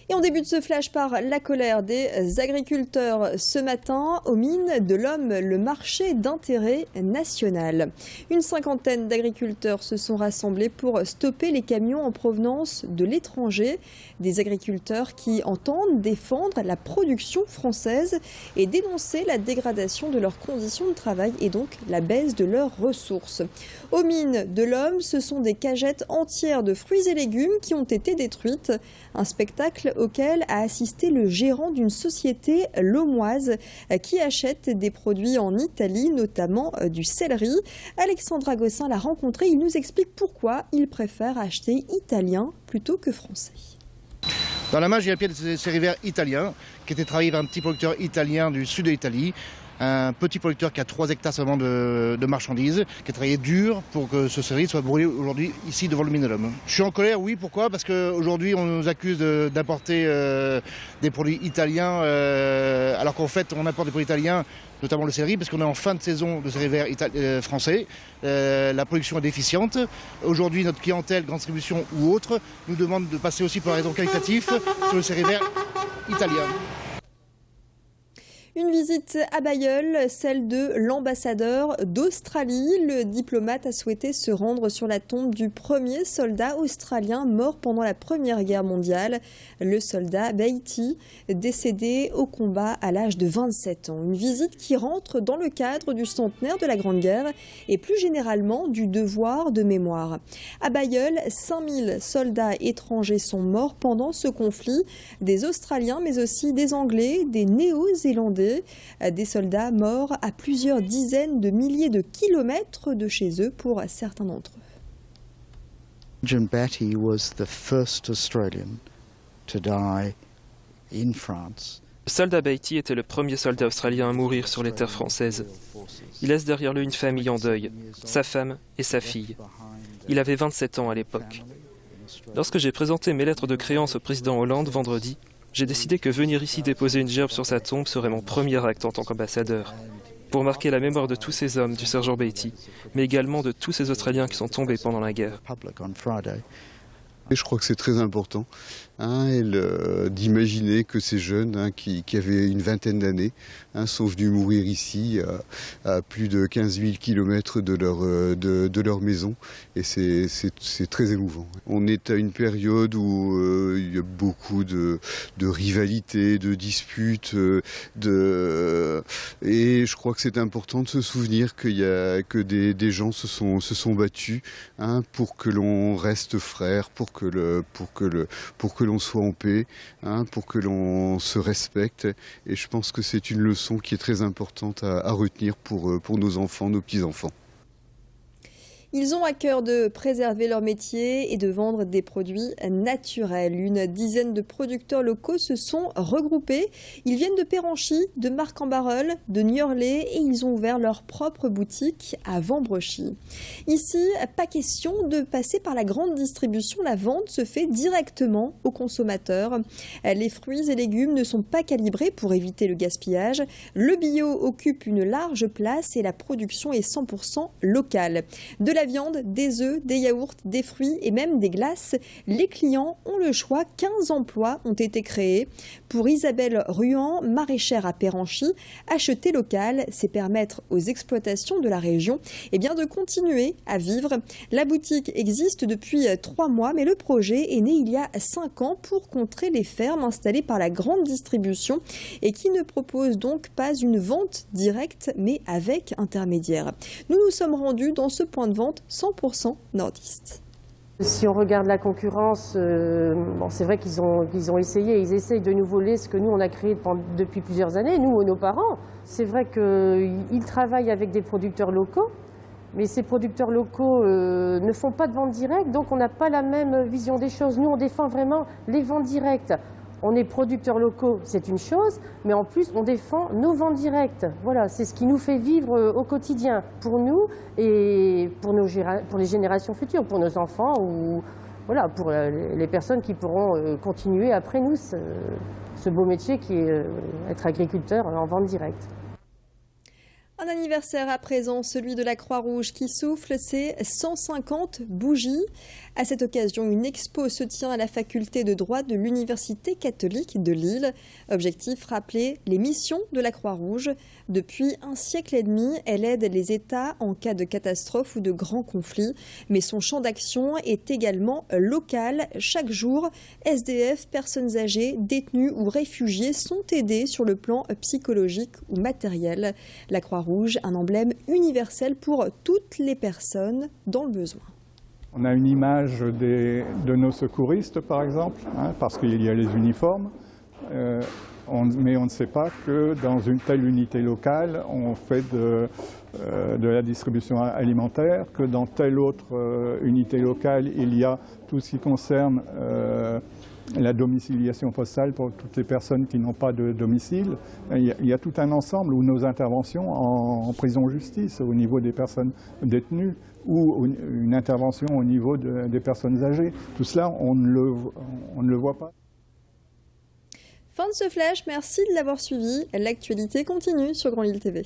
Et on débute ce flash par la colère des agriculteurs ce matin aux mines de l'Homme, le marché d'intérêt national. Une cinquantaine d'agriculteurs se sont rassemblés pour stopper les camions en provenance de l'étranger. Des agriculteurs qui entendent défendre la production française et dénoncer la dégradation de leurs conditions de travail et donc la baisse de leurs ressources. Aux mines de l'Homme, ce sont des cagettes entières de fruits et légumes qui ont été détruites. Un spectacle auquel a assisté le gérant d'une société laumoise qui achète des produits en Italie, notamment du céleri. Alexandra Gossin l'a rencontré, il nous explique pourquoi il préfère acheter italien plutôt que français. Dans la main, j'ai un pied de céleri vert italien qui était travaillé par un petit producteur italien du sud de l'Italie. Un petit producteur qui a 3 hectares seulement de marchandises, qui a travaillé dur pour que ce céleri soit brûlé aujourd'hui ici devant le mine de l'Homme. Je suis en colère, oui, pourquoi? Parce qu'aujourd'hui on nous accuse d'importer des produits italiens, alors qu'en fait on importe des produits italiens, notamment le céleri, parce qu'on est en fin de saison de céleri vert français. La production est déficiente. Aujourd'hui notre clientèle, grande distribution ou autre, nous demande de passer aussi pour raison qualitative sur le céleri vert italien. Une visite à Bailleul, celle de l'ambassadeur d'Australie. Le diplomate a souhaité se rendre sur la tombe du premier soldat australien mort pendant la Première Guerre mondiale, le soldat Beatty, décédé au combat à l'âge de 27 ans. Une visite qui rentre dans le cadre du centenaire de la Grande Guerre et plus généralement du devoir de mémoire. À Bailleul, 5000 soldats étrangers sont morts pendant ce conflit, des Australiens mais aussi des Anglais, des Néo-Zélandais. Des soldats morts à plusieurs dizaines de milliers de kilomètres de chez eux pour certains d'entre eux. John Batty was the first Australian to die in France. Le soldat Beatty était le premier soldat australien à mourir sur les terres françaises. Il laisse derrière lui une famille en deuil, sa femme et sa fille. Il avait 27 ans à l'époque. Lorsque j'ai présenté mes lettres de créance au président Hollande vendredi, j'ai décidé que venir ici déposer une gerbe sur sa tombe serait mon premier acte en tant qu'ambassadeur, pour marquer la mémoire de tous ces hommes du sergent Beatty, mais également de tous ces Australiens qui sont tombés pendant la guerre. Et je crois que c'est très important d'imaginer que ces jeunes qui avaient une vingtaine d'années sont venus mourir ici à plus de 15 000 kilomètres de leur maison. Et c'est très émouvant. On est à une période où il y a beaucoup de rivalités, de disputes. Et je crois que c'est important de se souvenir que des gens se sont battus pour que l'on reste frères, pour que l'on soit en paix, pour que l'on se respecte. Et je pense que c'est une leçon qui est très importante à retenir pour nos enfants, nos petits-enfants. Ils ont à cœur de préserver leur métier et de vendre des produits naturels. Une dizaine de producteurs locaux se sont regroupés. Ils viennent de Péranchy, de Marcq-en-Barœul, de Niorlé et ils ont ouvert leur propre boutique à Vambrechy. Ici, pas question de passer par la grande distribution. La vente se fait directement aux consommateurs. Les fruits et légumes ne sont pas calibrés pour éviter le gaspillage. Le bio occupe une large place et la production est 100% locale. De la viande, des œufs, des yaourts, des fruits et même des glaces. Les clients ont le choix. 15 emplois ont été créés. Pour Isabelle Ruan, maraîchère à Péranchy, acheter local, c'est permettre aux exploitations de la région de continuer à vivre. La boutique existe depuis 3 mois, mais le projet est né il y a 5 ans pour contrer les fermes installées par la grande distribution et qui ne proposent donc pas une vente directe, mais avec intermédiaire. Nous nous sommes rendus dans ce point de vente 100% nordiste. Si on regarde la concurrence, c'est vrai qu'ils ont essayé, ils essayent de nous voler ce que nous on a créé depuis plusieurs années, nous et nos parents. C'est vrai qu'ils travaillent avec des producteurs locaux, mais ces producteurs locaux ne font pas de vente directe, donc on n'a pas la même vision des choses. Nous on défend vraiment les ventes directes. On est producteurs locaux, c'est une chose, mais en plus, on défend nos ventes directes. Voilà, c'est ce qui nous fait vivre au quotidien, pour nous et pour les générations futures, pour nos enfants ou voilà, pour les personnes qui pourront continuer après nous ce beau métier qui est être agriculteur en vente directe. Un anniversaire à présent, celui de la Croix-Rouge qui souffle ses 150 bougies. À cette occasion, une expo se tient à la faculté de droit de l'Université catholique de Lille. Objectif, rappeler les missions de la Croix-Rouge. Depuis un siècle et demi, elle aide les États en cas de catastrophe ou de grands conflits. Mais son champ d'action est également local. Chaque jour, SDF, personnes âgées, détenues ou réfugiés sont aidés sur le plan psychologique ou matériel. La Croix-Rouge, un emblème universel pour toutes les personnes dans le besoin. On a une image de nos secouristes, par exemple, parce qu'il y a les uniformes, mais on ne sait pas que dans une telle unité locale, on fait de la distribution alimentaire, que dans telle autre unité locale, il y a tout ce qui concerne la domiciliation postale pour toutes les personnes qui n'ont pas de domicile. Il y a tout un ensemble où nos interventions en prison-justice au niveau des personnes détenues ou une intervention au niveau des personnes âgées. Tout cela, on ne le voit pas. Fin de ce flash, merci de l'avoir suivi. L'actualité continue sur Grand Lille TV.